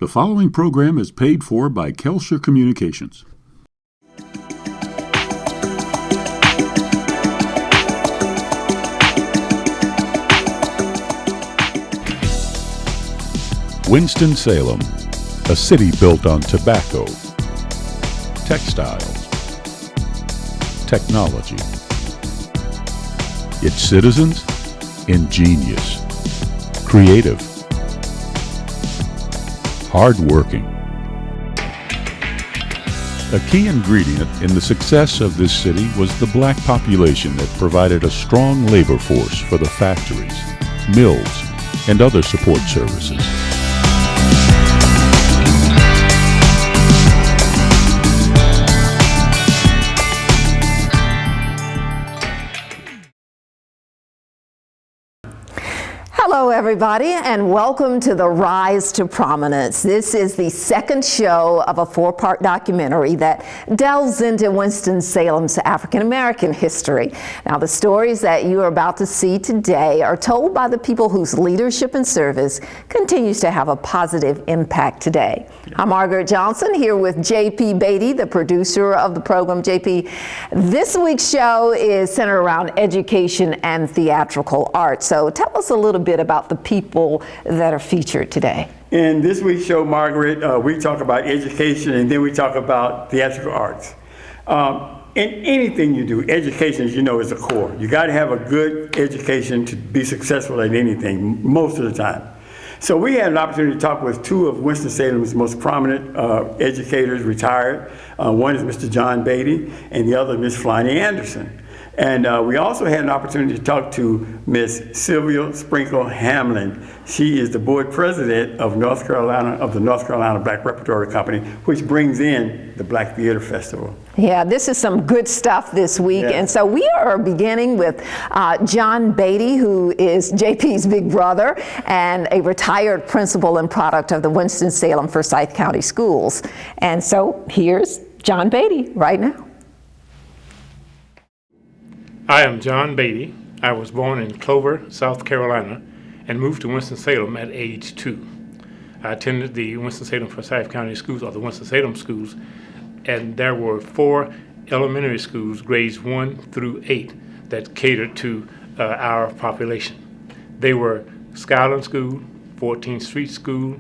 The following program is paid for by Kelsher Communications. Winston-Salem, a city built on tobacco, textiles, technology. Its citizens, ingenious, creative, hardworking. A key ingredient in the success of this city was the black population that provided a strong labor force for the factories, mills, and other support services. Hello, everybody, and welcome to The Rise to Prominence. This is the second show of a four-part documentary that delves into Winston-Salem's African-American history. Now, the stories that you are about to see today are told by the people whose leadership and service continues to have a positive impact today. I'm Margaret Johnson, here with J.P. Beaty, the producer of the program. J.P., this week's show is centered around education and theatrical art. So tell us a little bit about the people that are featured today. In this week's show, Margaret, we talk about education and then we talk about theatrical arts. In anything you do, education, as you know, is the core. You got to have a good education to be successful at anything, most of the time. So we had an opportunity to talk with two of Winston-Salem's most prominent educators, retired. One is Mr. John Beaty and the other Miss Flonnie Anderson. And we also had an opportunity to talk to Miss Sylvia Sprinkle-Hamlin. She is the board president of North Carolina, of the North Carolina Black Repertory Company, which brings in the Black Theater Festival. Yeah, this is some good stuff this week. Yes. And so we are beginning with John Beaty, who is JP's big brother and a retired principal and product of the Winston-Salem Forsyth County Schools. And so here's John Beaty right now. I am John Beaty. I was born in Clover, South Carolina, and moved to Winston-Salem at age 2. I attended the Winston-Salem Forsyth County Schools, or the Winston-Salem Schools, and there were 4 elementary schools, grades 1 through 8, that catered to our population. They were Skyland School, 14th Street School,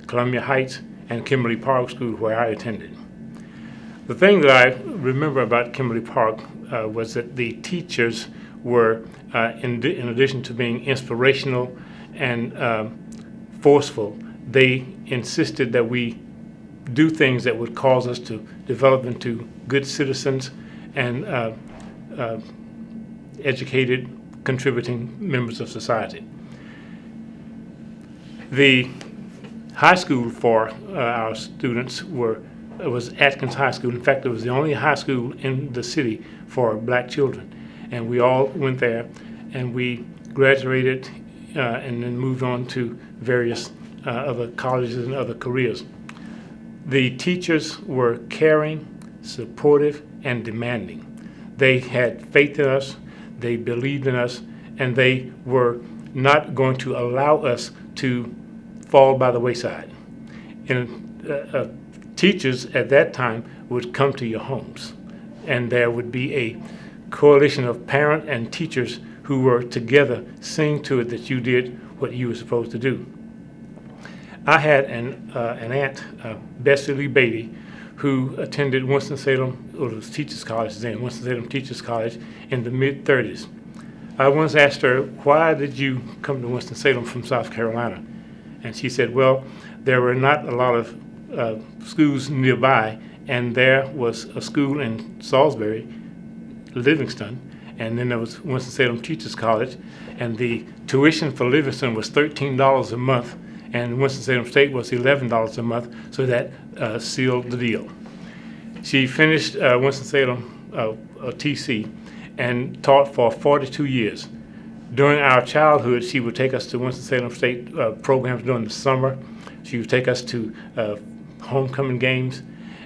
Columbia Heights, and Kimberly Park School, where I attended. The thing that I remember about Kimberly Park was that the teachers were, in addition to being inspirational and forceful, they insisted that we do things that would cause us to develop into good citizens and educated, contributing members of society. The high school for our students was Atkins High School. In fact, it was the only high school in the city for black children. And we all went there, and we graduated and then moved on to various other colleges and other careers. The teachers were caring, supportive, and demanding. They had faith in us, they believed in us, and they were not going to allow us to fall by the wayside. And teachers at that time would come to your homes, and there would be a coalition of parents and teachers who were together seeing to it that you did what you were supposed to do. I had an aunt, Bessie Lee Beaty, who attended Winston-Salem, or it was Teachers College then, Winston-Salem Teachers College in the mid-30s. I once asked her, why did you come to Winston-Salem from South Carolina? And she said, well, there were not a lot of schools nearby, and there was a school in Salisbury, Livingston, and then there was Winston-Salem Teachers College, and the tuition for Livingston was $13 a month, and Winston-Salem State was $11 a month, so that sealed the deal. She finished Winston-Salem TC and taught for 42 years. During our childhood, she would take us to Winston-Salem State programs during the summer. She would take us to homecoming games,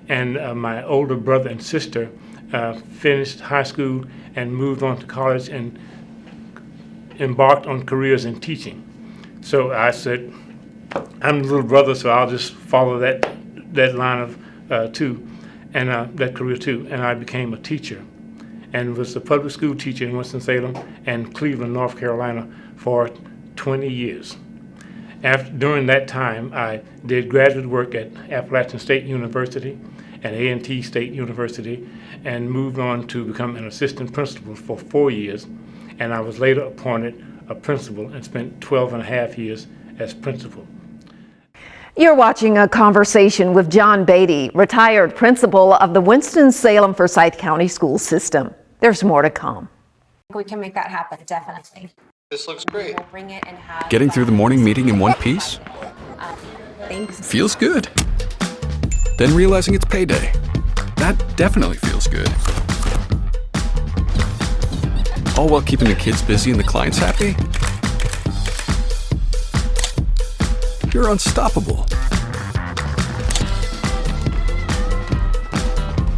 and my older brother and sister finished high school and moved on to college and embarked on careers in teaching. So I said, I'm the little brother, so I'll just follow that line of too, and that career too. And I became a teacher, and was a public school teacher in Winston-Salem and Cleveland, North Carolina, for 20 years. During that time, I did graduate work at Appalachian State University and A&T State University, and moved on to become an assistant principal for 4 years. And I was later appointed a principal and spent 12 and a half years as principal. You're watching a conversation with John Beaty, retired principal of the Winston-Salem Forsyth County School System. There's more to come. We can make that happen, definitely. This looks great. We'll bring it and have Getting through the morning meeting in one piece? Thanks. Feels good. Then realizing it's payday. That definitely feels good. All while keeping the kids busy and the clients happy? You're unstoppable.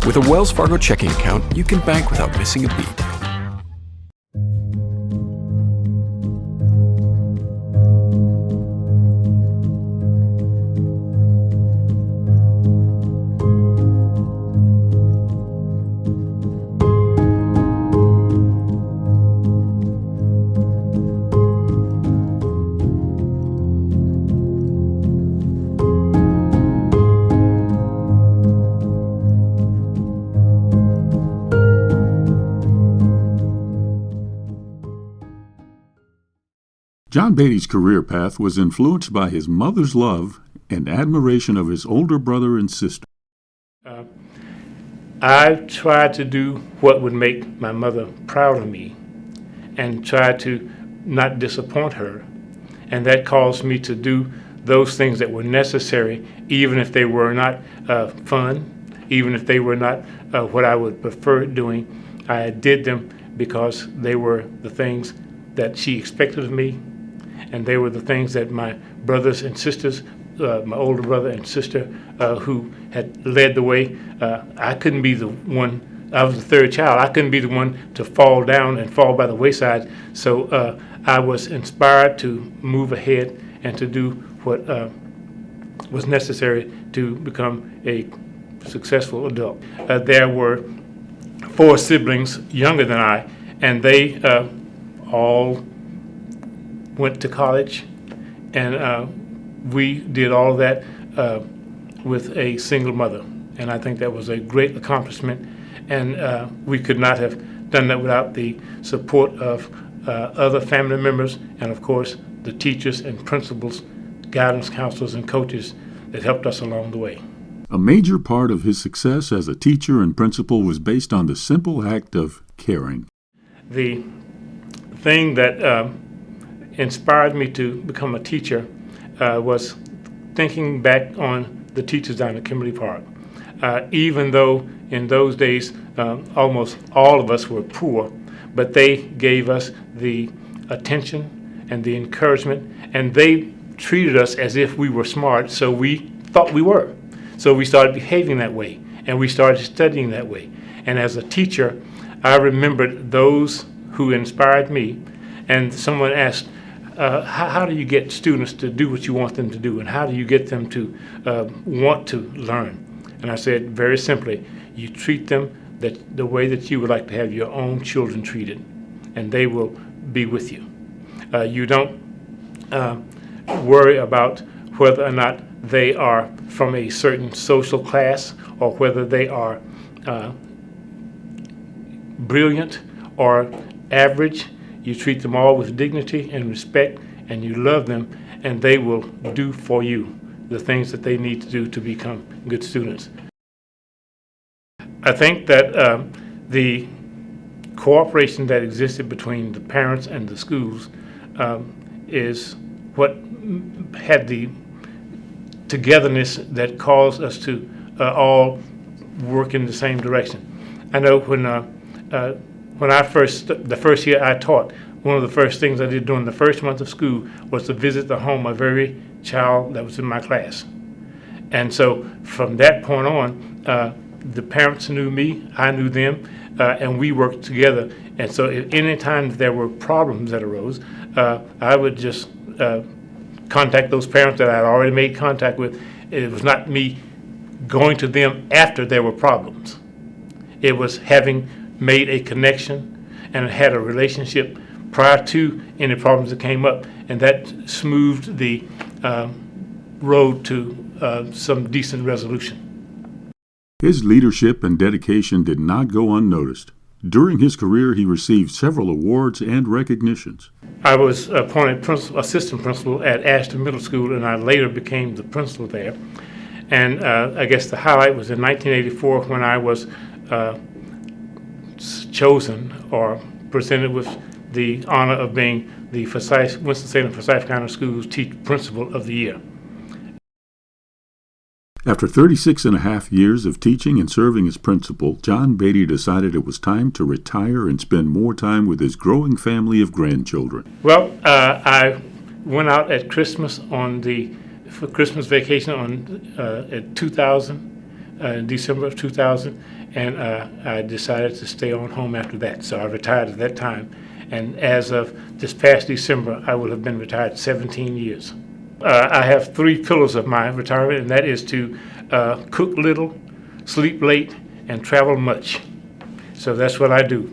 With a Wells Fargo checking account, you can bank without missing a beat. John Beaty's career path was influenced by his mother's love and admiration of his older brother and sister. I tried to do what would make my mother proud of me and try to not disappoint her. And that caused me to do those things that were necessary, even if they were not fun, even if they were not what I would prefer doing. I did them because they were the things that she expected of me, and they were the things that my brothers and sisters, my older brother and sister, who had led the way. I couldn't be the one, I was the third child, I couldn't be the one to fall down and fall by the wayside. So I was inspired to move ahead and to do what was necessary to become a successful adult. There were 4 siblings younger than I, and they all went to college, and we did all of that with a single mother. And I think that was a great accomplishment, and we could not have done that without the support of other family members, and of course the teachers and principals, guidance counselors and coaches that helped us along the way. A major part of his success as a teacher and principal was based on the simple act of caring. The thing that inspired me to become a teacher was thinking back on the teachers down at Kimberly Park. Even though in those days almost all of us were poor, but they gave us the attention and the encouragement, and they treated us as if we were smart, so we thought we were. So we started behaving that way, and we started studying that way. And as a teacher, I remembered those who inspired me, and someone asked, how do you get students to do what you want them to do, and how do you get them to want to learn? And I said, very simply, you treat them the way that you would like to have your own children treated, and they will be with you. You don't worry about whether or not they are from a certain social class, or whether they are brilliant or average. You treat them all with dignity and respect, and you love them, and they will do for you the things that they need to do to become good students. I think that the cooperation that existed between the parents and the schools is what had the togetherness that caused us to all work in the same direction. I know when the first year I taught, one of the first things I did during the first month of school was to visit the home of every child that was in my class. And so from that point on, the parents knew me, I knew them, and we worked together. And so if any time there were problems that arose, I would just contact those parents that I had already made contact with. It was not me going to them after there were problems. It was having made a connection and had a relationship prior to any problems that came up, and that smoothed the road to some decent resolution. His leadership and dedication did not go unnoticed. During his career, he received several awards and recognitions. I was appointed assistant principal at Ashton Middle School, and I later became the principal there. And I guess the highlight was in 1984 when I was chosen or presented with the honor of being the Winston-Salem Forsyth County Schools Principal of the Year. After 36 and a half years of teaching and serving as principal, John Beaty decided it was time to retire and spend more time with his growing family of grandchildren. Well, I went out at Christmas for Christmas vacation at 2000, in December of 2000, and I decided to stay on home after that. So I retired at that time, and as of this past December, I will have been retired 17 years. I have 3 pillars of my retirement, and that is to cook little, sleep late, and travel much. So that's what I do.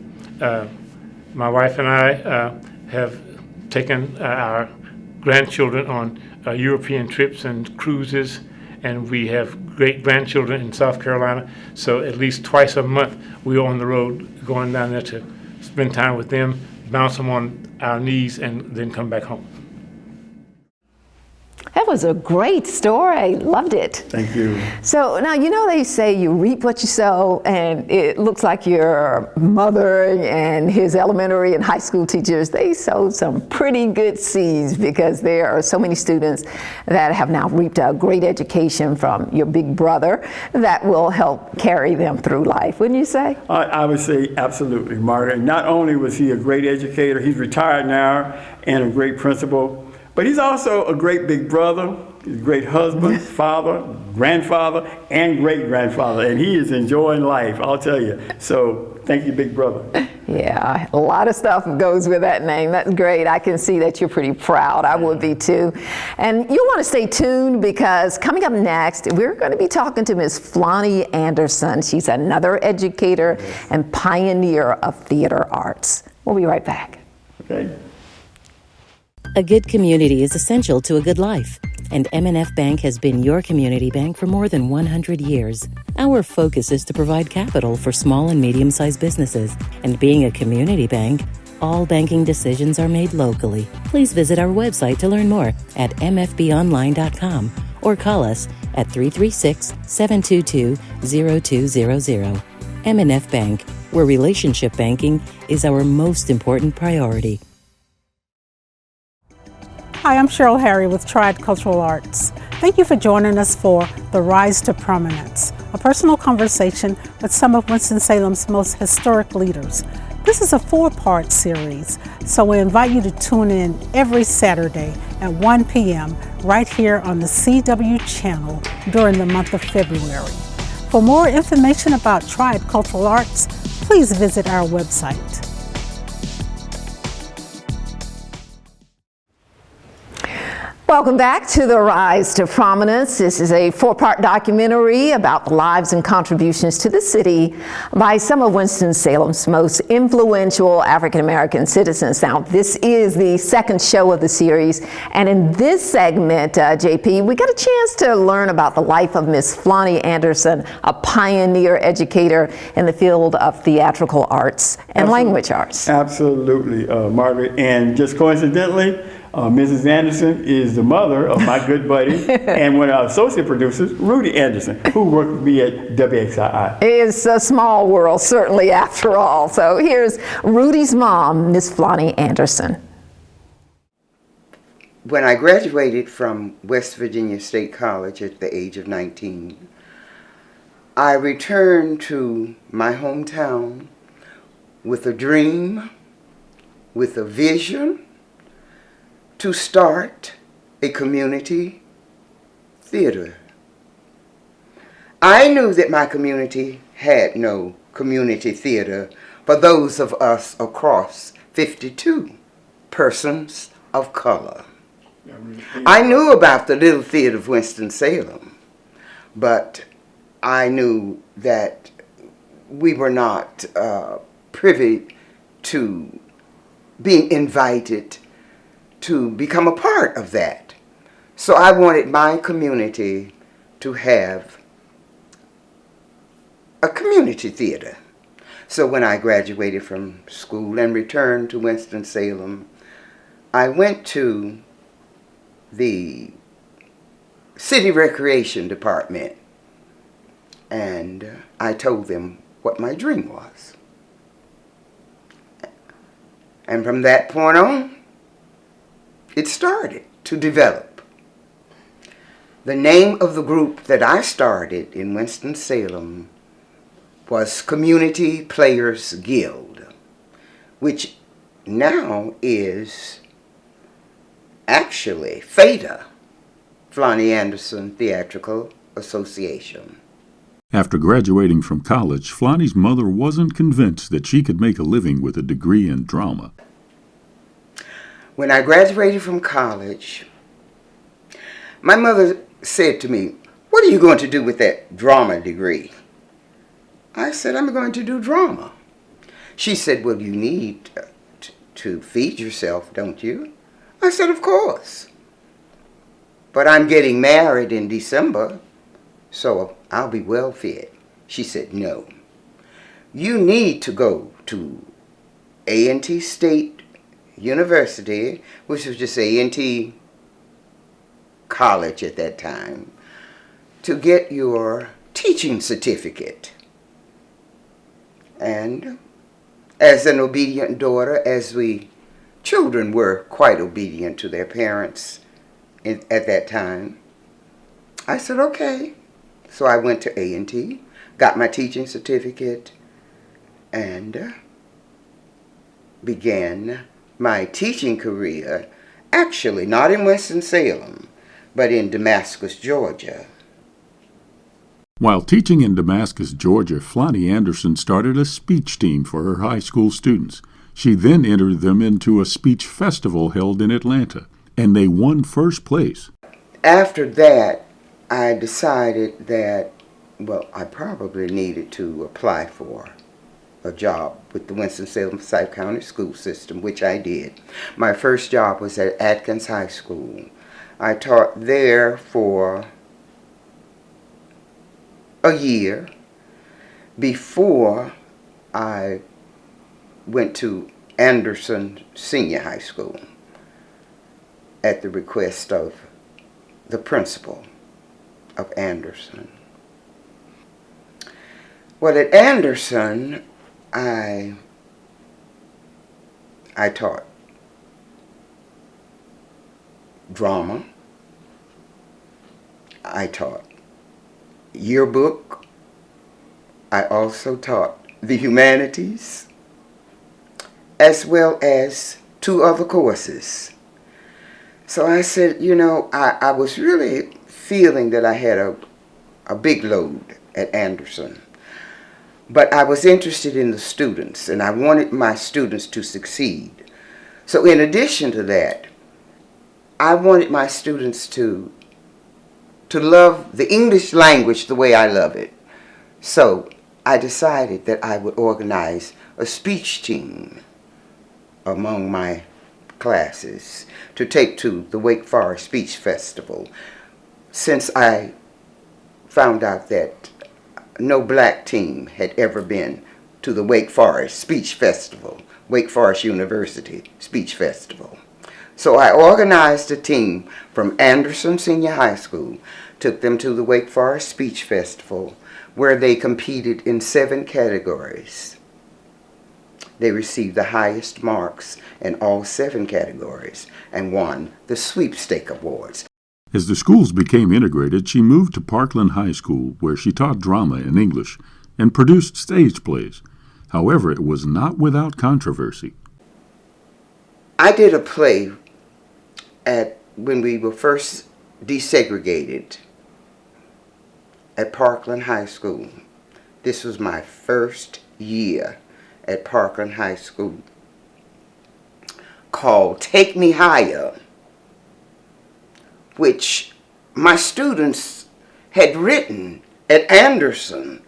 My wife and I have taken our grandchildren on European trips and cruises, and we have great-grandchildren in South Carolina. So at least twice a month, we're on the road going down there to spend time with them, bounce them on our knees, and then come back home. That was a great story. Loved it. Thank you. So now, they say you reap what you sow, and it looks like your mother and his elementary and high school teachers, they sowed some pretty good seeds, because there are so many students that have now reaped a great education from your big brother that will help carry them through life, wouldn't you say? I would say absolutely, Margaret. Not only was he a great educator, he's retired now, and a great principal, but he's also a great big brother, a great husband, father, grandfather, and great-grandfather, and he is enjoying life, I'll tell you. So thank you, big brother. Yeah, a lot of stuff goes with that name. That's great. I can see that you're pretty proud. I would be too. And you'll want to stay tuned, because coming up next, we're going to be talking to Ms. Flonnie Anderson. She's another educator and pioneer of theater arts. We'll be right back. Okay. A good community is essential to a good life, and M&F Bank has been your community bank for more than 100 years. Our focus is to provide capital for small and medium-sized businesses, and being a community bank, all banking decisions are made locally. Please visit our website to learn more at mfbonline.com or call us at 336-722-0200. M&F Bank, where relationship banking is our most important priority. Hi, I'm Cheryl Harry with Triad Cultural Arts. Thank you for joining us for The Rise to Prominence, a personal conversation with some of Winston-Salem's most historic leaders. This is a 4-part series, so we invite you to tune in every Saturday at 1 p.m. right here on the CW channel during the month of February. For more information about Triad Cultural Arts, please visit our website. Welcome back to The Rise to Prominence. This is a 4-part documentary about the lives and contributions to the city by some of Winston-Salem's most influential African-American citizens. Now, this is the second show of the series, and in this segment, JP, we got a chance to learn about the life of Miss Flonnie Anderson, a pioneer educator in the field of theatrical arts and language arts. Absolutely, Margaret. And just coincidentally, Mrs. Anderson is the mother of my good buddy and one of our associate producers, Rudy Anderson, who worked with me at WXII. It's a small world, certainly, after all. So here's Rudy's mom, Miss Flonnie Anderson. When I graduated from West Virginia State College at the age of 19, I returned to my hometown with a dream, with a vision, to start a community theater. I knew that my community had no community theater for those of us across 52 persons of color. I knew about the Little Theater of Winston-Salem, but I knew that we were not privy to being invited to become a part of that. So I wanted my community to have a community theater. So when I graduated from school and returned to Winston-Salem, I went to the City Recreation Department and I told them what my dream was. And from that point on, it started to develop. The name of the group that I started in Winston-Salem was Community Players Guild, which now is actually FATA, Flonnie Anderson Theatrical Association. After graduating from college, Flonnie's mother wasn't convinced that she could make a living with a degree in drama. When I graduated from college, my mother said to me, "What are you going to do with that drama degree?" I said, "I'm going to do drama." She said, "Well, you need to feed yourself, don't you?" I said, "Of course. But I'm getting married in December, so I'll be well fed." She said, "No. You need to go to A&T State University," which was just A&T College at that time, "to get your teaching certificate." And as an obedient daughter, as we children were quite obedient to their parents at that time, I said, okay. So I went to A&T, got my teaching certificate, and began my teaching career, actually not in Winston-Salem, but in Damascus, Georgia. While teaching in Damascus, Georgia, Flonnie Anderson started a speech team for her high school students. She then entered them into a speech festival held in Atlanta, and they won first place. After that, I decided that, well, I probably needed to apply for a job with the Winston-Salem-Forsyth County school system, which I did. My first job was at Atkins High School. I taught there for a year before I went to Anderson Senior High School at the request of the principal of Anderson. Well, at Anderson, I taught drama. I taught yearbook. I also taught the humanities, as well as 2 other courses. So I said, you know, I was really feeling that I had a big load at Anderson. But I was interested in the students, and I wanted my students to succeed. So in addition to that, I wanted my students to love the English language the way I love it. So I decided that I would organize a speech team among my classes to take to the Wake Forest Speech Festival, since I found out that no black team had ever been to the Wake Forest Speech Festival, Wake Forest University Speech Festival. So I organized a team from Anderson Senior High School, took them to the Wake Forest Speech Festival, where they competed in 7 categories. They received the highest marks in all 7 categories and won the Sweepstake Awards. As the schools became integrated, she moved to Parkland High School, where she taught drama and English and produced stage plays. However, it was not without controversy. I did a play when we were first desegregated at Parkland High School. This was my first year at Parkland High School, called Take Me Higher. which my students had written at Anderson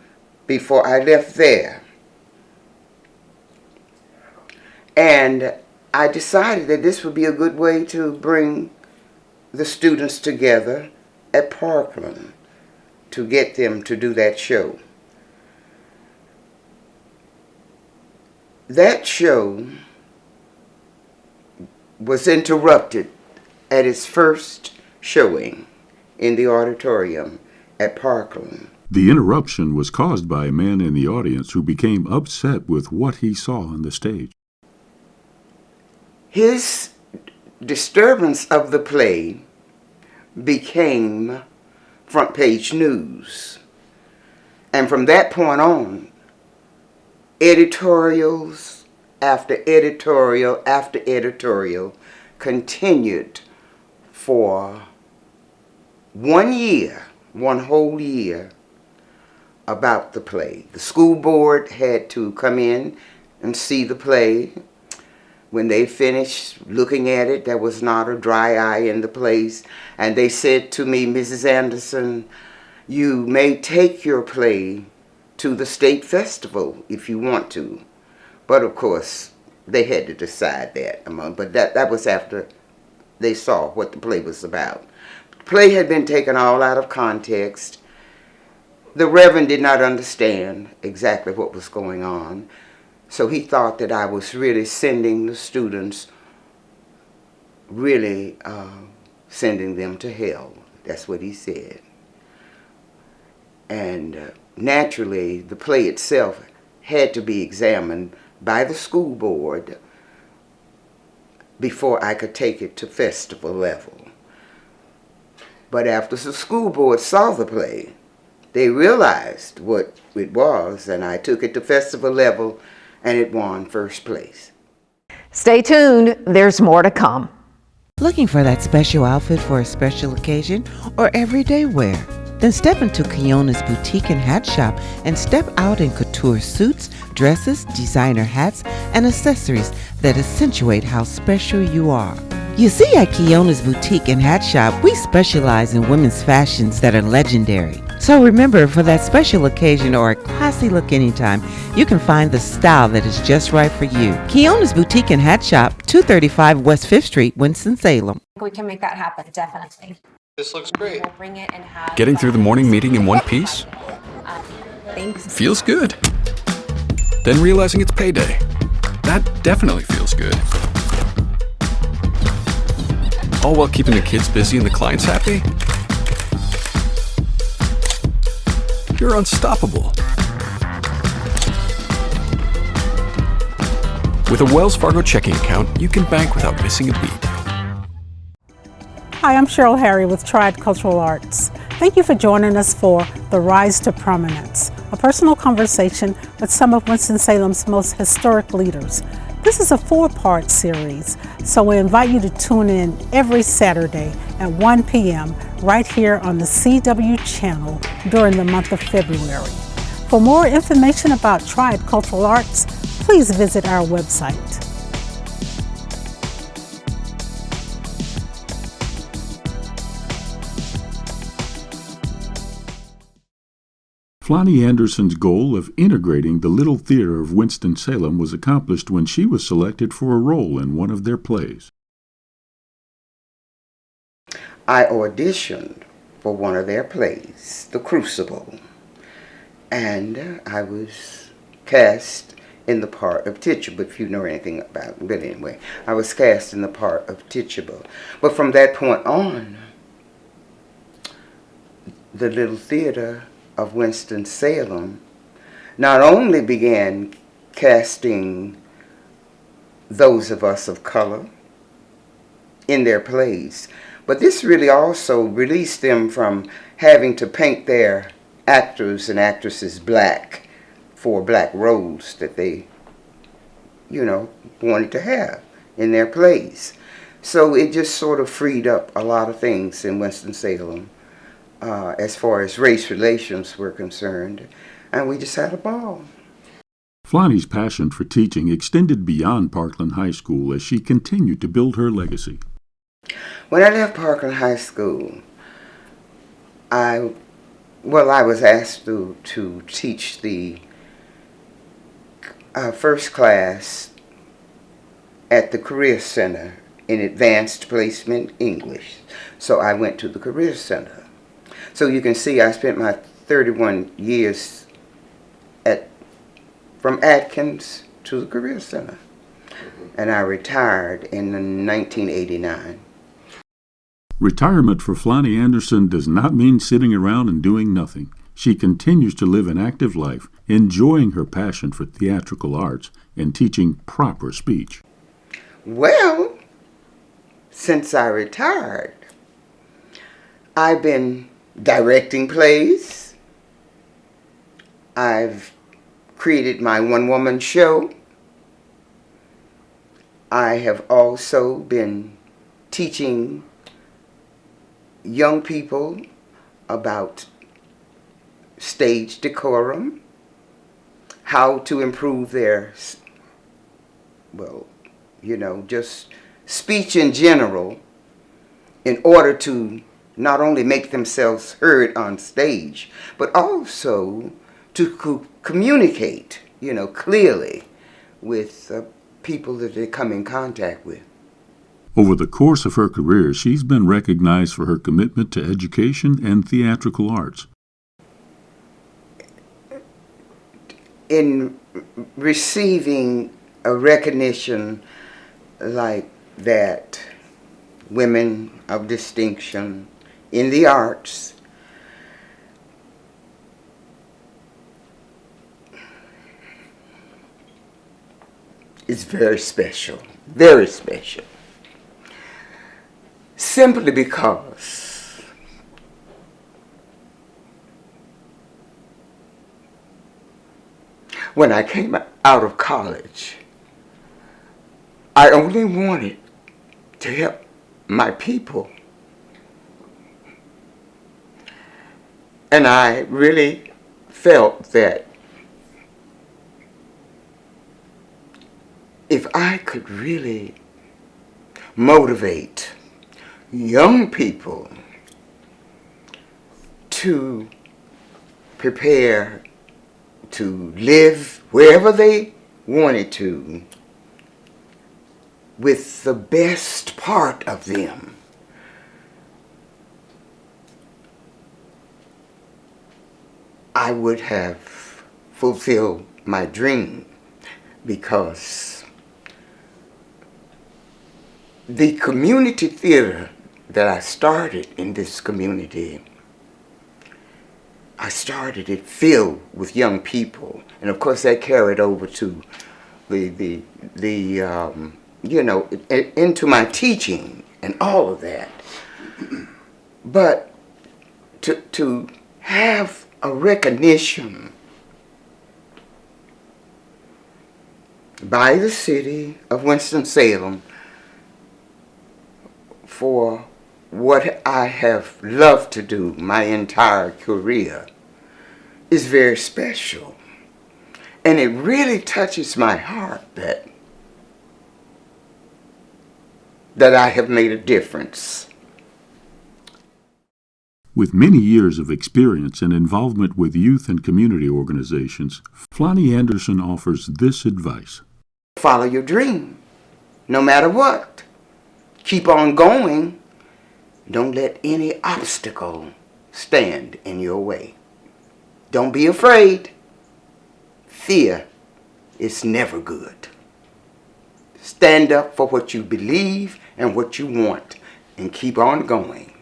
before I left there. And I decided that this would be a good way to bring the students together at Parkland to get them to do that show. That show was interrupted at its first showing in the auditorium at Parkland. The interruption was caused by a man in the audience who became upset with what he saw on the stage. His disturbance of the play became front page news. And from that point on, editorials after editorial after editorial continued for 1 year, one whole year, about the play. The school board had to come in and see the play. When they finished looking at it, there was not a dry eye in the place. And they said to me, "Mrs. Anderson, you may take your play to the state festival if you want to." But of course, they had to decide that but that was after they saw what the play was about. The play had been taken all out of context. The Reverend did not understand exactly what was going on. So he thought that I was really sending the students, sending them to hell. That's what he said. And naturally, the play itself had to be examined by the school board before I could take it to festival level. But after the school board saw the play, they realized what it was, and I took it to festival level, and it won first place. Stay tuned, there's more to come. Looking for that special outfit for a special occasion or everyday wear? Then step into Keona's Boutique and Hat Shop and step out in couture suits, dresses, designer hats, and accessories that accentuate how special you are. You see, at Keona's Boutique and Hat Shop, we specialize in women's fashions that are legendary. So remember, for that special occasion or a classy look anytime, you can find the style that is just right for you. Keona's Boutique and Hat Shop, 235 West 5th Street, Winston-Salem. We can make that happen, definitely. This looks great. We'll bring it and have... Getting through the morning meeting in one piece? Thanks. Feels good. Then realizing it's payday. That definitely feels good. All while keeping the kids busy and the clients happy? You're unstoppable. With a Wells Fargo checking account, you can bank without missing a beat. Hi, I'm Cheryl Harry with Triad Cultural Arts. Thank you for joining us for The Rise to Prominence, a personal conversation with some of Winston-Salem's most historic leaders. This is a 4-part series, so we invite you to tune in every Saturday at 1 p.m. right here on the CW channel during the month of February. For more information about Triad Cultural Arts, please visit our website. Flonnie Anderson's goal of integrating the Little Theater of Winston-Salem was accomplished when she was selected for a role in one of their plays. I auditioned for one of their plays, The Crucible, and I was cast in the part of Tituba, if you know anything about it. But anyway, I was cast in the part of Tituba. But from that point on, the Little Theater of Winston-Salem not only began casting those of us of color in their plays, but this really also released them from having to paint their actors and actresses black for black roles that they, wanted to have in their plays. So it just sort of freed up a lot of things in Winston-Salem as far as race relations were concerned, and we just had a ball. Flonnie's passion for teaching extended beyond Parkland High School as she continued to build her legacy. When I left Parkland High School, I was asked to teach the first class at the Career Center in Advanced Placement English. So I went to the Career Center. So you can see I spent my 31 years from Atkins to the Career Center. And I retired in 1989. Retirement for Flonnie Anderson does not mean sitting around and doing nothing. She continues to live an active life, enjoying her passion for theatrical arts and teaching proper speech. Well, since I retired, I've been directing plays. I've created my one-woman show. I have also been teaching young people about stage decorum, how to improve their, just speech in general in order to not only make themselves heard on stage, but also to communicate, clearly with people that they come in contact with. Over the course of her career, she's been recognized for her commitment to education and theatrical arts. In receiving a recognition like that, women of distinction in the arts, is very special, very special. Simply because when I came out of college, I only wanted to help my people. And I really felt that if I could really motivate young people to prepare to live wherever they wanted to with the best part of them, I would have fulfilled my dream, because the community theater that I started in this community, I started it filled with young people, and of course that carried over to into my teaching and all of that. But to have a recognition by the city of Winston-Salem for what I have loved to do my entire career is very special. And it really touches my heart that I have made a difference. With many years of experience and involvement with youth and community organizations, Flonnie Anderson offers this advice. Follow your dream, no matter what. Keep on going. Don't let any obstacle stand in your way. Don't be afraid. Fear is never good. Stand up for what you believe and what you want, and keep on going.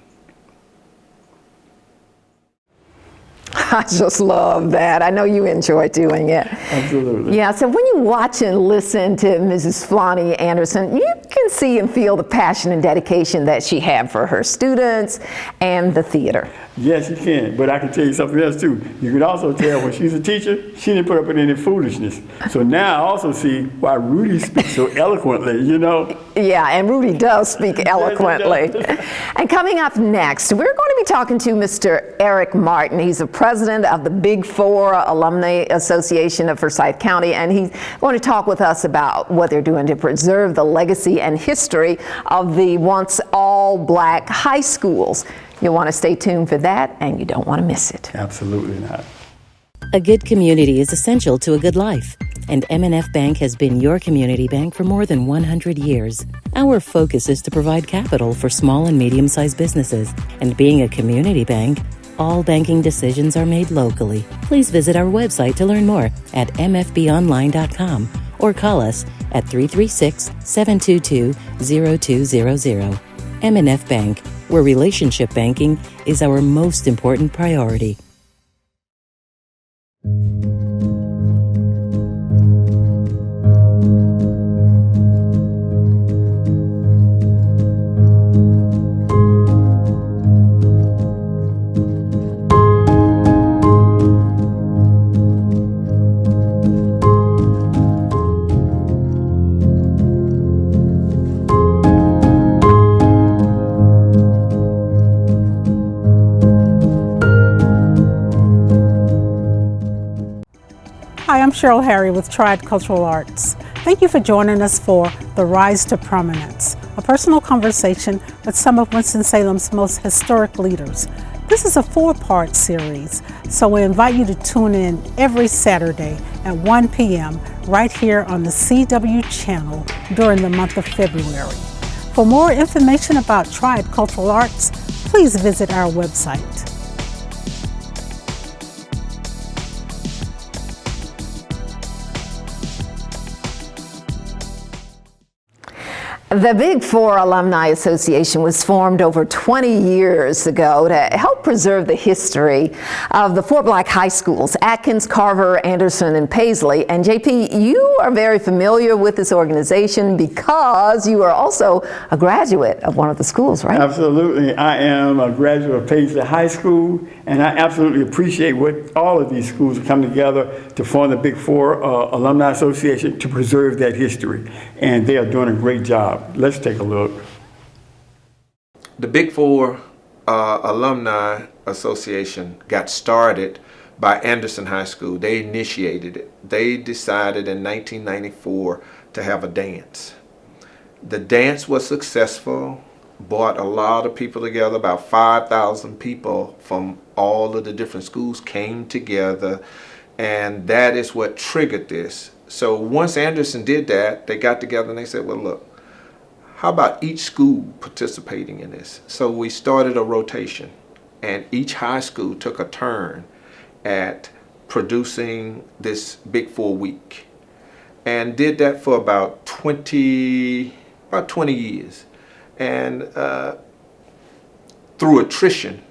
I just love that. I know you enjoy doing it. Absolutely. Yeah, so when you watch and listen to Mrs. Flonnie Anderson, you can see and feel the passion and dedication that she had for her students and the theater. Yes, you can. But I can tell you something else too. You can also tell when she's a teacher, she didn't put up with any foolishness. So now I also see why Rudy speaks so eloquently, Yeah, and Rudy does speak eloquently. And coming up next, we're going to be talking to Mr. Eric Martin. He's the president of the Big Four Alumni Association of Forsyth County, and he's going to talk with us about what they're doing to preserve the legacy and history of the once all-black high schools. You'll want to stay tuned for that, and you don't want to miss it. Absolutely not. A good community is essential to a good life, and M&F Bank has been your community bank for more than 100 years. Our focus is to provide capital for small and medium-sized businesses, and being a community bank, all banking decisions are made locally. Please visit our website to learn more at mfbonline.com or call us at 336-722-0200. M&F Bank, where relationship banking is our most important priority. Hi, I'm Cheryl Harry with Triad Cultural Arts. Thank you for joining us for The Rise to Prominence, a personal conversation with some of Winston-Salem's most historic leaders. This is a 4-part series, so we invite you to tune in every Saturday at 1 p.m. right here on the CW channel during the month of February. For more information about Triad Cultural Arts, please visit our website. The Big Four Alumni Association was formed over 20 years ago to help preserve the history of the 4 black high schools, Atkins, Carver, Anderson, and Paisley. And JP, you are very familiar with this organization because you are also a graduate of one of the schools, right? Absolutely. I am a graduate of Paisley High School, and I absolutely appreciate what all of these schools have come together to form the Big Four Alumni Association to preserve that history. And they are doing a great job. Let's take a look. The Big Four Alumni Association got started by Anderson High School. They initiated it. They decided in 1994 to have a dance. The dance was successful, brought a lot of people together. About 5,000 people from all of the different schools came together, and that is what triggered this. So once Anderson did that, they got together and they said, well, look, how about each school participating in this? So we started a rotation, and each high school took a turn at producing this Big Four week, and did that for about 20 years. And through attrition,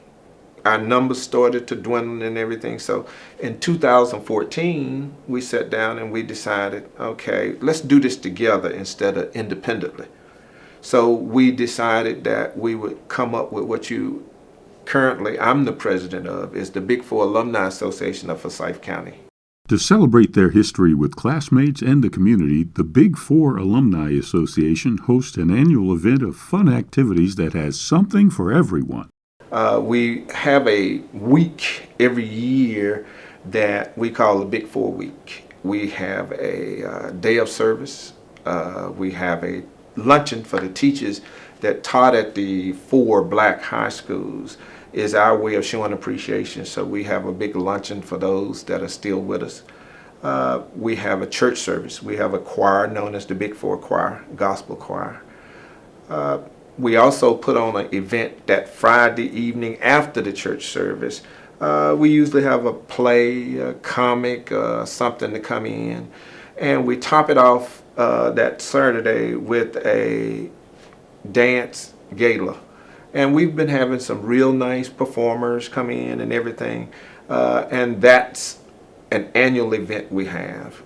our numbers started to dwindle and everything. So in 2014, we sat down and we decided, okay, let's do this together instead of independently. So we decided that we would come up with what you currently, I'm the president of, is the Big Four Alumni Association of Forsyth County. To celebrate their history with classmates and the community, the Big Four Alumni Association hosts an annual event of fun activities that has something for everyone. We have a week every year that we call the Big Four Week. We have a day of service. We have a luncheon for the teachers that taught at the 4 black high schools. Is our way of showing appreciation. So we have a big luncheon for those that are still with us. We have a church service. We have a choir known as the Big Four Choir, gospel choir. We also put on an event that Friday evening after the church service. We usually have a play, a comic, something to come in. And we top it off that Saturday with a dance gala. And we've been having some real nice performers come in and everything. And that's an annual event we have.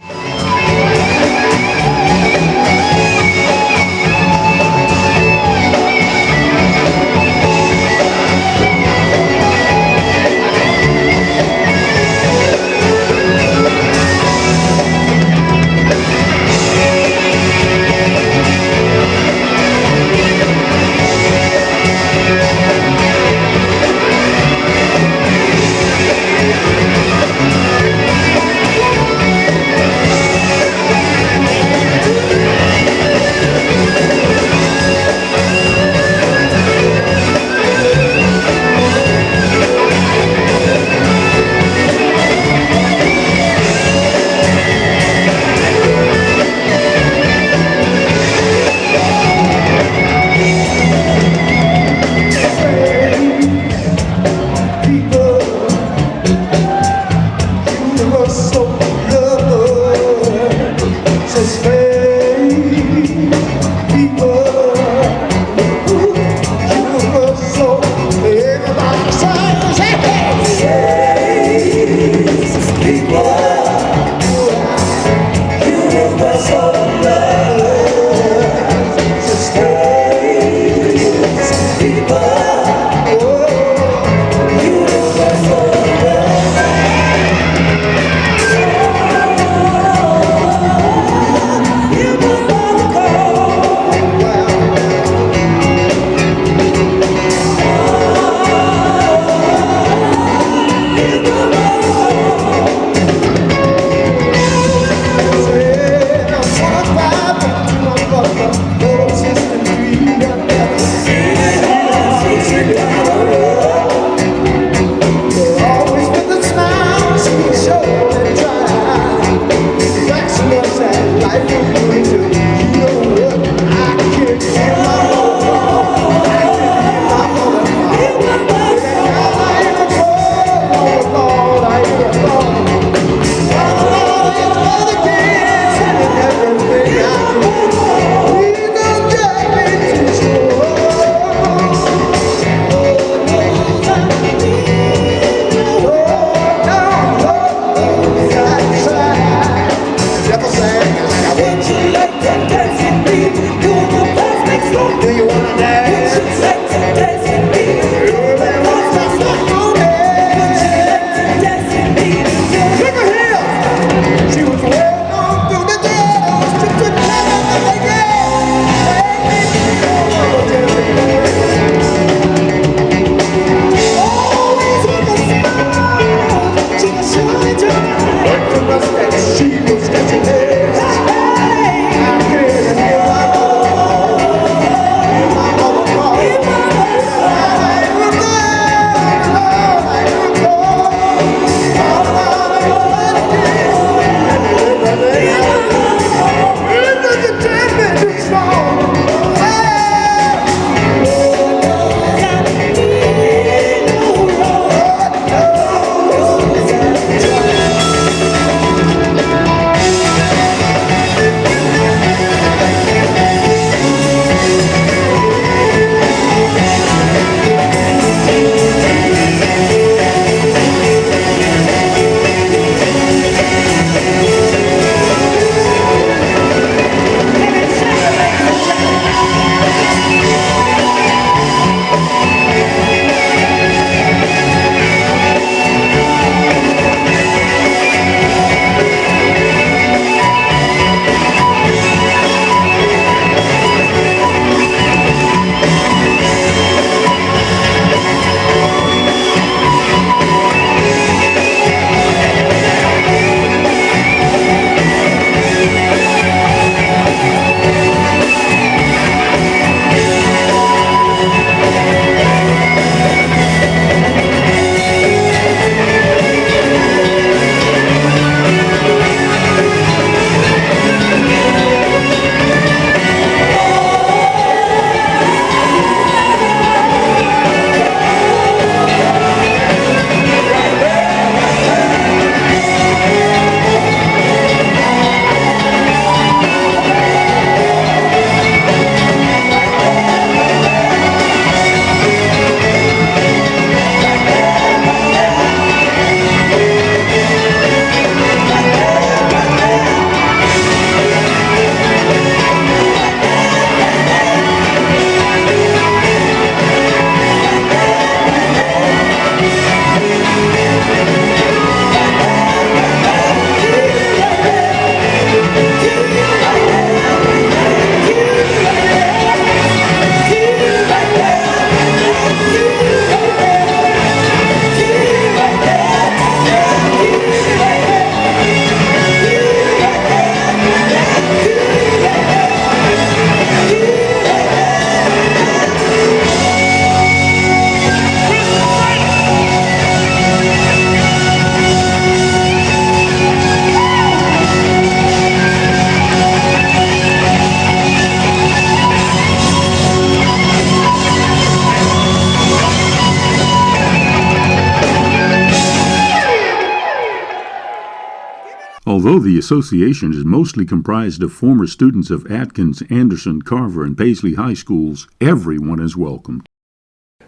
Although the association is mostly comprised of former students of Atkins, Anderson, Carver, and Paisley High Schools, everyone is welcomed.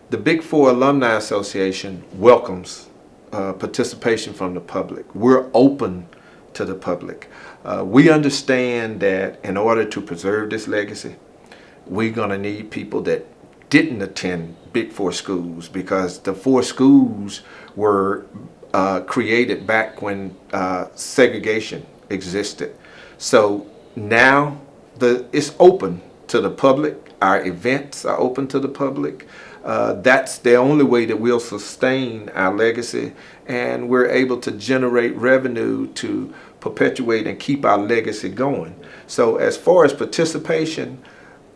The Big Four Alumni Association welcomes participation from the public. We're open to the public. We understand that in order to preserve this legacy, we're going to need people that didn't attend Big Four schools, because the four schools were created back when segregation existed. So now it's open to the public. Our events are open to the public. That's the only way that we'll sustain our legacy, and we're able to generate revenue to perpetuate and keep our legacy going. So as far as participation,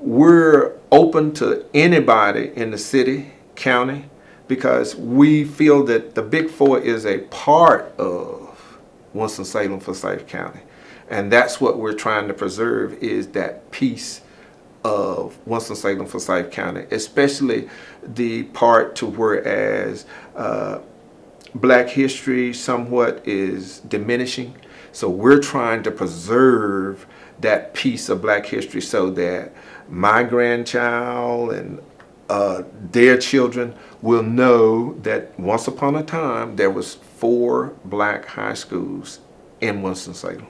we're open to anybody in the city, county, because we feel that the Big Four is a part of Winston-Salem, Forsyth County. And that's what we're trying to preserve, is that piece of Winston-Salem, Forsyth County, especially the part to whereas Black history somewhat is diminishing. So we're trying to preserve that piece of Black history so that my grandchild and their children will know that once upon a time there was 4 Black high schools in Winston-Salem.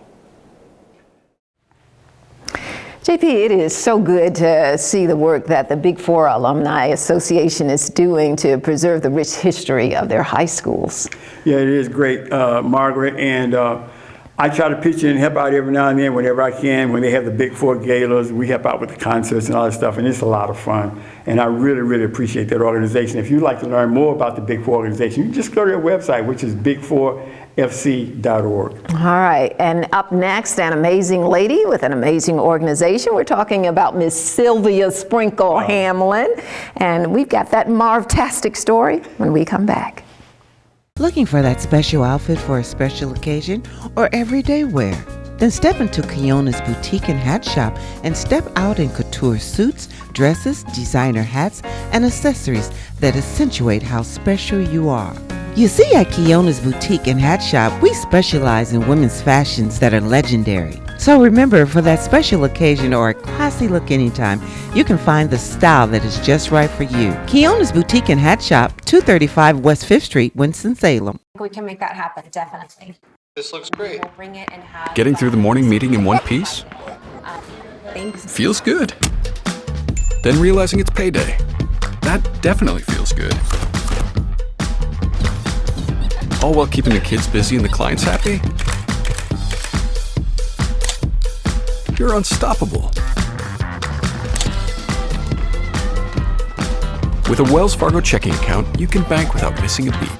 JP, it is so good to see the work that the Big Four Alumni Association is doing to preserve the rich history of their high schools. Yeah, it is great, Margaret, and I try to pitch in and help out every now and then whenever I can. When they have the Big Four galas, we help out with the concerts and all that stuff, and it's a lot of fun. And I really, really appreciate that organization. If you'd like to learn more about the Big Four organization, you can just go to their website, which is big4fc.org. All right, and up next, an amazing lady with an amazing organization. We're talking about Miss Sylvia Sprinkle-Hamlin, and we've got that Marv-tastic story when we come back. Looking for that special outfit for a special occasion or everyday wear? Then step into Keona's Boutique and Hat Shop and step out in couture suits, dresses, designer hats, and accessories that accentuate how special you are. You see, at Keona's Boutique and Hat Shop, we specialize in women's fashions that are legendary. So remember, for that special occasion or a classy look anytime, you can find the style that is just right for you. Keona's Boutique and Hat Shop, 235 West 5th Street, Winston-Salem. We can make that happen, definitely. This looks great. We'll bring it and have Getting through the morning meeting in one piece? Thanks. Feels good. Then realizing it's payday. That definitely feels good. All while keeping the kids busy and the clients happy? You're unstoppable. With a Wells Fargo checking account, you can bank without missing a beat.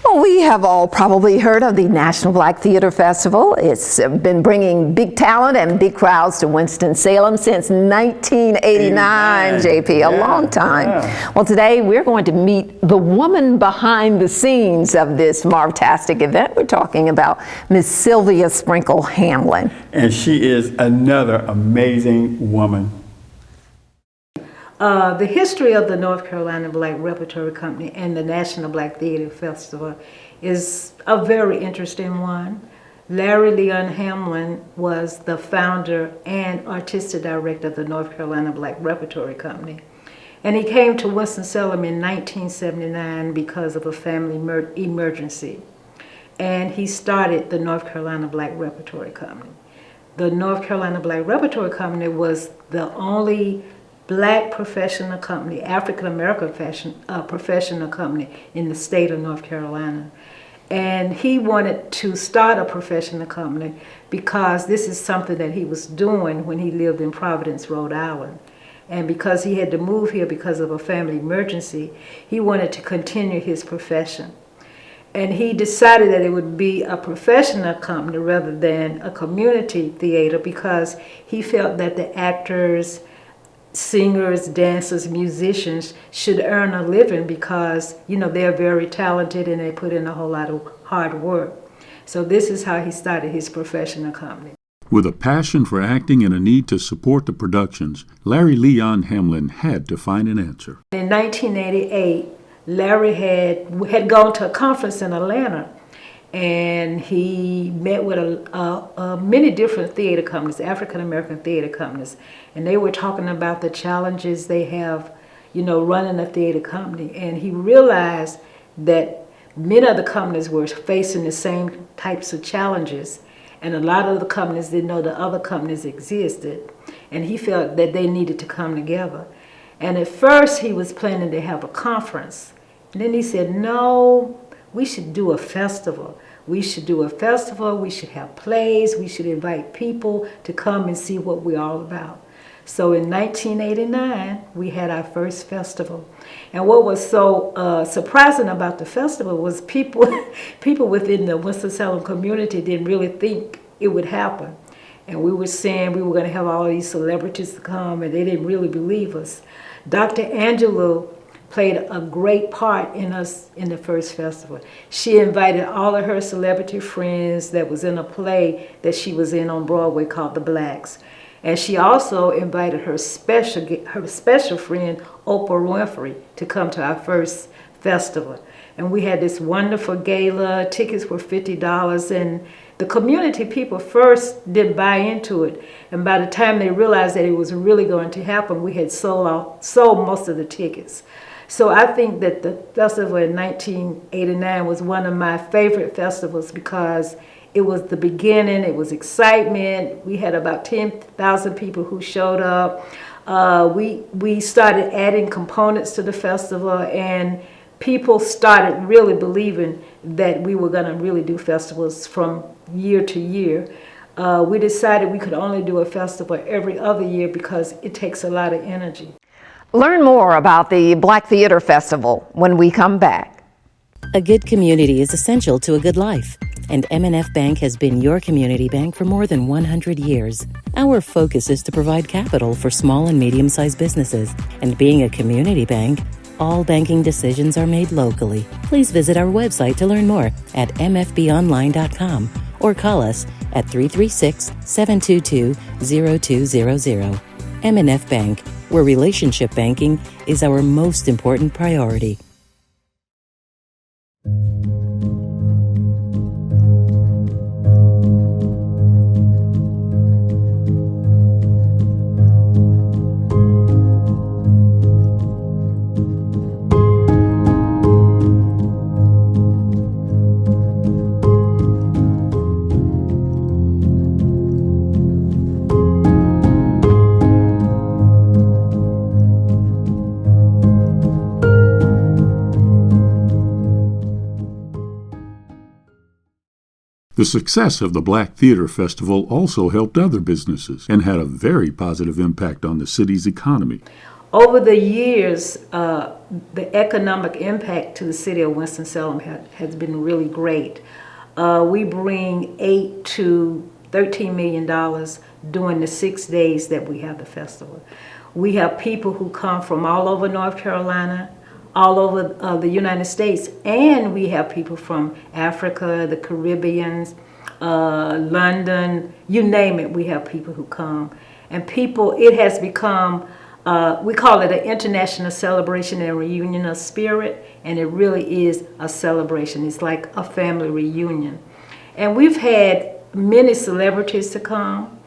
Well, we have all probably heard of the National Black Theater Festival. It's been bringing big talent and big crowds to Winston-Salem since 1989, JP, a long time. Yeah. Well, today we're going to meet the woman behind the scenes of this Marv-tastic event. We're talking about Miss Sylvia Sprinkle-Hamlin. And she is another amazing woman. The history of the North Carolina Black Repertory Company and the National Black Theater Festival is a very interesting one. Larry Leon Hamlin was the founder and artistic director of the North Carolina Black Repertory Company. And he came to Winston-Salem in 1979 because of a family emergency. And he started the North Carolina Black Repertory Company. The North Carolina Black Repertory Company was the only Black professional company, African American professional company in the state of North Carolina. And he wanted to start a professional company because this is something that he was doing when he lived in Providence, Rhode Island. And because he had to move here because of a family emergency, he wanted to continue his profession. And he decided that it would be a professional company rather than a community theater because he felt that the actors, singers, dancers, musicians should earn a living because, you know, they're very talented and they put in a whole lot of hard work. So this is how he started his professional company. With a passion for acting and a need to support the productions, Larry Leon Hamlin had to find an answer. In 1988, Larry had gone to a conference in Atlanta, and he met with many different theater companies, African American theater companies, and they were talking about the challenges they have, running a theater company. And he realized that many of the companies were facing the same types of challenges, and a lot of the companies didn't know the other companies existed, and he felt that they needed to come together. And at first he was planning to have a conference, and then he said, no, we should do a festival. We should do a festival, we should have plays, we should invite people to come and see what we're all about. So in 1989, we had our first festival. And what was so surprising about the festival was people within the Winston-Salem community didn't really think it would happen. And we were saying we were going to have all these celebrities to come, and they didn't really believe us. Dr. Angelou played a great part in us in the first festival. She invited all of her celebrity friends that was in a play that she was in on Broadway called The Blacks. And she also invited her special friend, Oprah Winfrey, to come to our first festival. And we had this wonderful gala. Tickets were $50, and the community people first didn't buy into it. And by the time they realized that it was really going to happen, we had sold most of the tickets. So I think that the festival in 1989 was one of my favorite festivals because it was the beginning, it was excitement. We had about 10,000 people who showed up. We started adding components to the festival, and people started really believing that we were gonna really do festivals from year to year. We decided we could only do a festival every other year because it takes a lot of energy. Learn more about the Black Theater Festival when we come back. A good community is essential to a good life, and M&F Bank has been your community bank for more than 100 years. Our focus is to provide capital for small and medium-sized businesses, and being a community bank, all banking decisions are made locally. Please visit our website to learn more at mfbonline.com or call us at 336-722-0200. M&F Bank, where relationship banking is our most important priority. The success of the Black Theater Festival also helped other businesses and had a very positive impact on the city's economy. Over the years, the economic impact to the city of Winston-Salem has been really great. We bring $8 to $13 million during the 6 days that we have the festival. We have people who come from all over North Carolina, all over the United States, and we have people from Africa, the Caribbean, London, you name it, we have people who come. And it has become, we call it an international celebration and reunion of spirit, and it really is a celebration. It's like a family reunion. And we've had many celebrities to come.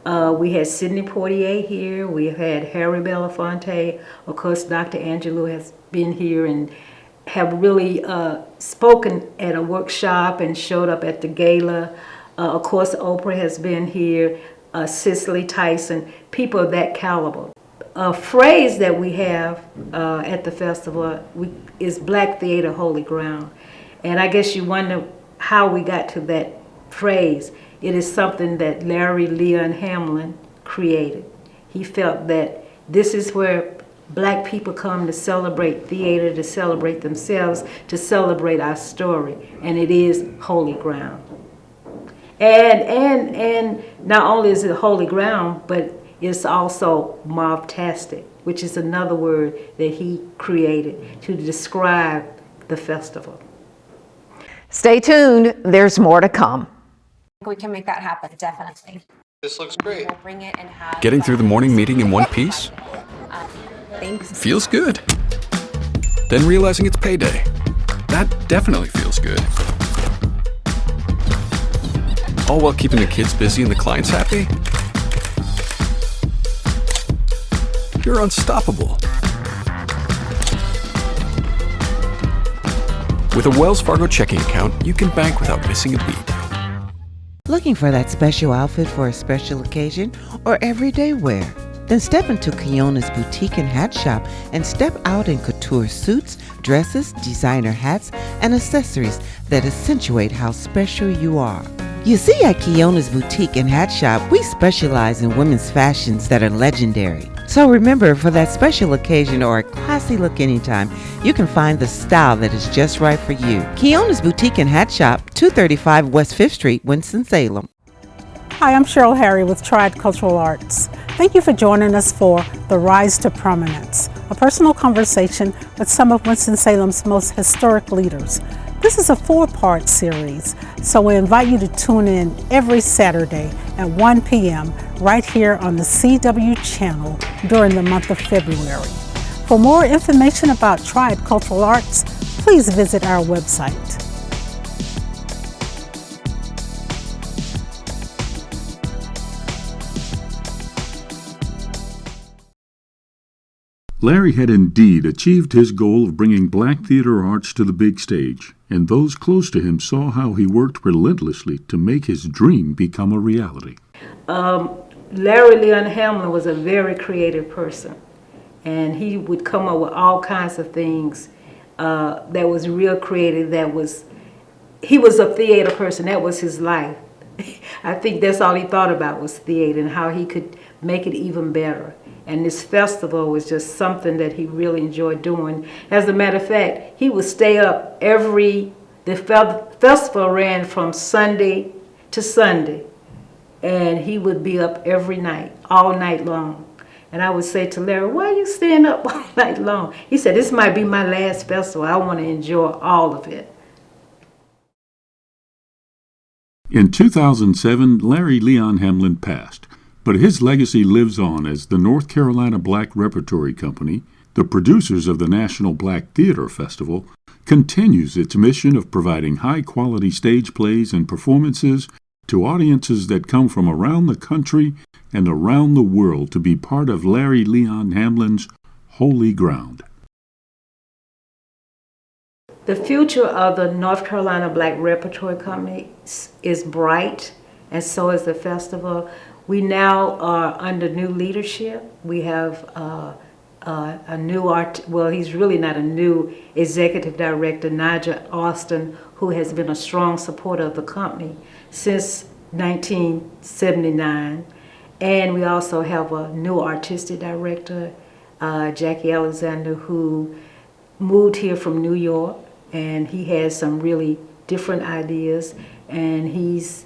We had Sidney Poitier here, we've had Harry Belafonte, of course Dr. Angelou has been here and have really spoken at a workshop and showed up at the gala. Of course Oprah has been here, Cicely Tyson, people of that caliber. A phrase that we have at the festival is Black Theater Holy Ground. And I guess you wonder how we got to that phrase. It is something that Larry Leon Hamlin created. He felt that this is where Black people come to celebrate theater, to celebrate themselves, to celebrate our story, and it is holy ground. And not only is it holy ground, but it's also mob-tastic, which is another word that he created to describe the festival. Stay tuned, there's more to come. We can make that happen, definitely. This looks great. We'll bring it and have Getting through the morning meeting in one piece? Thanks. Feels good. Then realizing it's payday. That definitely feels good. all while keeping the kids busy and the clients happy? You're unstoppable. With a Wells Fargo checking account, you can bank without missing a beat. Looking for that special outfit for a special occasion or everyday wear? Then step into Keona's boutique and hat shop and step out in couture suits, dresses, designer hats, and accessories that accentuate how special you are. You see, at Keona's boutique and hat shop, we specialize in women's fashions that are legendary. So remember, for that special occasion or a classy look anytime, you can find the style that is just right for you. Keona's boutique and hat shop, 235 West 5th Street, Winston-Salem. Hi, I'm Cheryl Harry with Triad Cultural Arts. Thank you for joining us for The Rise to Prominence, a personal conversation with some of Winston-Salem's most historic leaders. This is a 4-part series, so we invite you to tune in every Saturday at 1 p.m. right here on the CW channel during the month of February. For more information about Triad Cultural Arts, please visit our website. Larry had indeed achieved his goal of bringing black theater arts to the big stage, and those close to him saw how he worked relentlessly to make his dream become a reality. Larry Leon Hamlin was a very creative person, and he would come up with all kinds of things that was real creative. He was a theater person. That was his life. I think that's all he thought about was theater and how he could make it even better. And this festival was just something that he really enjoyed doing. As a matter of fact, he would stay up the festival ran from Sunday to Sunday. And he would be up every night, all night long. And I would say to Larry, why are you staying up all night long? He said, this might be my last festival. I want to enjoy all of it. In 2007, Larry Leon Hamlin passed, but his legacy lives on as the North Carolina Black Repertory Company, the producers of the National Black Theater Festival, continues its mission of providing high-quality stage plays and performances to audiences that come from around the country and around the world to be part of Larry Leon Hamlin's holy ground. The future of the North Carolina Black Repertory Company is bright, and so is the festival. We now are under new leadership. We have a new he's really not a new executive director, Nigel Austin, who has been a strong supporter of the company since 1979. And we also have a new artistic director, Jackie Alexander, who moved here from New York, and he has some really different ideas. And he's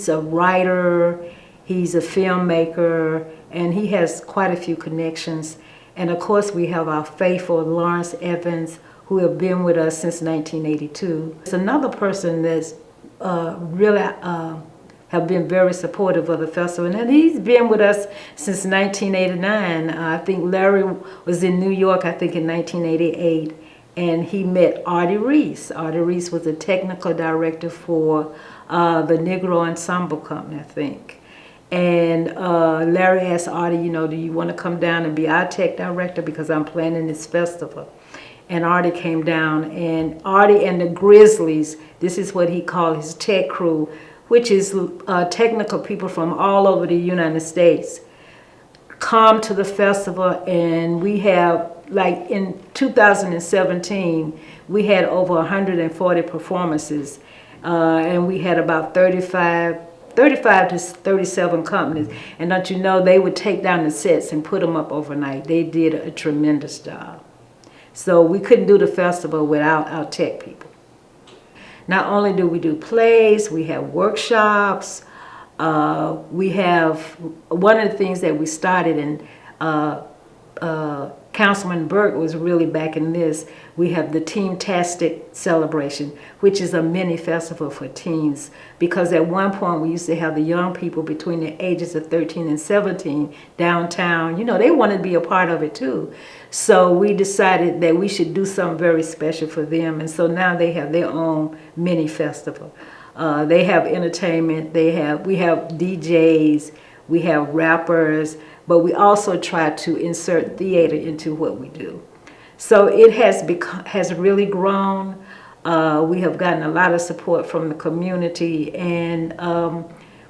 a writer, he's a filmmaker, and he has quite a few connections. And of course, we have our faithful Lawrence Evans, who have been with us since 1982. It's another person that's really have been very supportive of the festival, and he's been with us since 1989. I think Larry was in New York, I think in 1988, and he met Artie Reese. Artie Reese was the technical director for the Negro Ensemble Company, I think. And Larry asked Artie, do you want to come down and be our tech director because I'm planning this festival? And Artie came down, and Artie and the Grizzlies, this is what he called his tech crew, which is technical people from all over the United States, come to the festival. And we have, like in 2017, we had over 140 performances, and we had about 35 to 37 companies. And don't you know, they would take down the sets and put them up overnight. They did a tremendous job. So we couldn't do the festival without our tech people. Not only do we do plays, we have workshops. We have, one of the things that we started, and Councilman Burke was really backing this, we have the Teen-tastic celebration, which is a mini festival for teens. Because at one point we used to have the young people between the ages of 13 and 17 downtown. They wanted to be a part of it too. So we decided that we should do something very special for them. And so now they have their own mini festival. They have entertainment. We have DJs. We have rappers. But we also try to insert theater into what we do. So it has really grown. We have gotten a lot of support from the community, and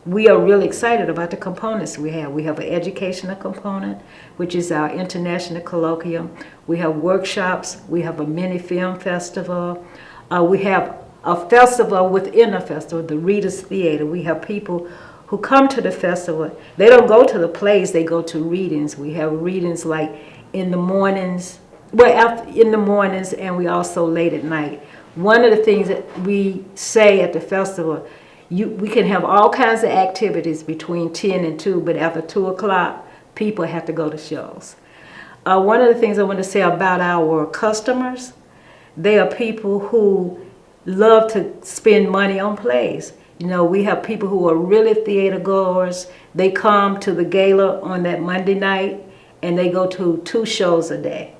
we are really excited about the components we have. We have an educational component, which is our international colloquium. We have workshops. We have a mini film festival. We have a festival within a festival, the Readers Theater. We have people who come to the festival. They don't go to the plays, they go to readings. We have readings like in the mornings, in the mornings, and we also late at night. One of the things that we say at the festival, we can have all kinds of activities between 10 and 2, but after 2 o'clock, people have to go to shows. One of the things I want to say about our customers, they are people who love to spend money on plays. You know, we have people who are really theater goers. They come to the gala on that Monday night, and they go to 2 shows a day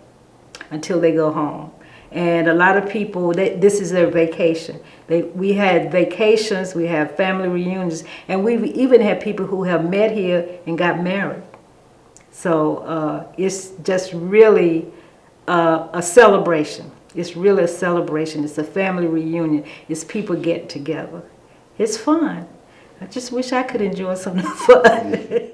until they go home. And a lot of people, this is their vacation. We had vacations, we have family reunions, and we've even had people who have met here and got married. So it's just really a celebration. It's really a celebration. It's a family reunion. It's people getting together. It's fun. I just wish I could enjoy some of the fun.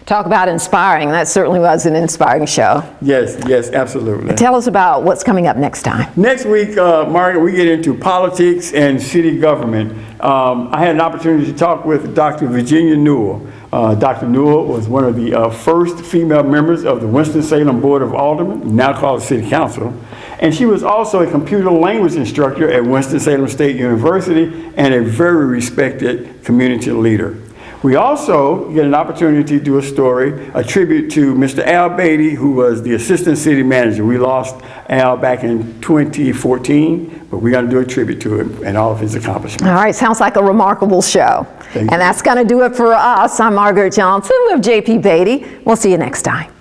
Talk about inspiring. That certainly was an inspiring show. Yes, absolutely. Tell us about what's coming up next time. Next week, Margaret, we get into politics and city government. I had an opportunity to talk with Dr. Virginia Newell. Dr. Newell was one of the first female members of the Winston-Salem Board of Aldermen, now called the City Council. And she was also a computer language instructor at Winston-Salem State University and a very respected community leader. We also get an opportunity to do a story, a tribute to Mr. Al Beaty, who was the assistant city manager. We lost Al back in 2014, but we're going to do a tribute to him and all of his accomplishments. All right, sounds like a remarkable show. And that's going to do it for us. I'm Margaret Johnson with JP Beaty. We'll see you next time.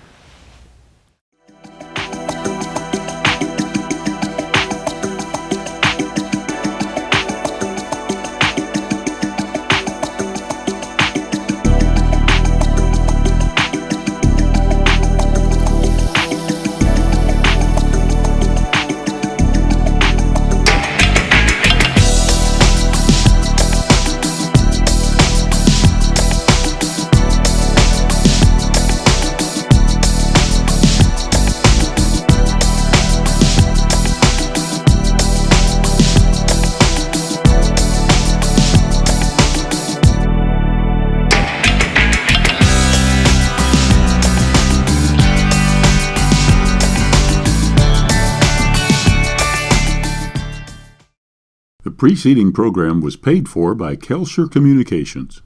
The preceding program was paid for by Kelsher Communications.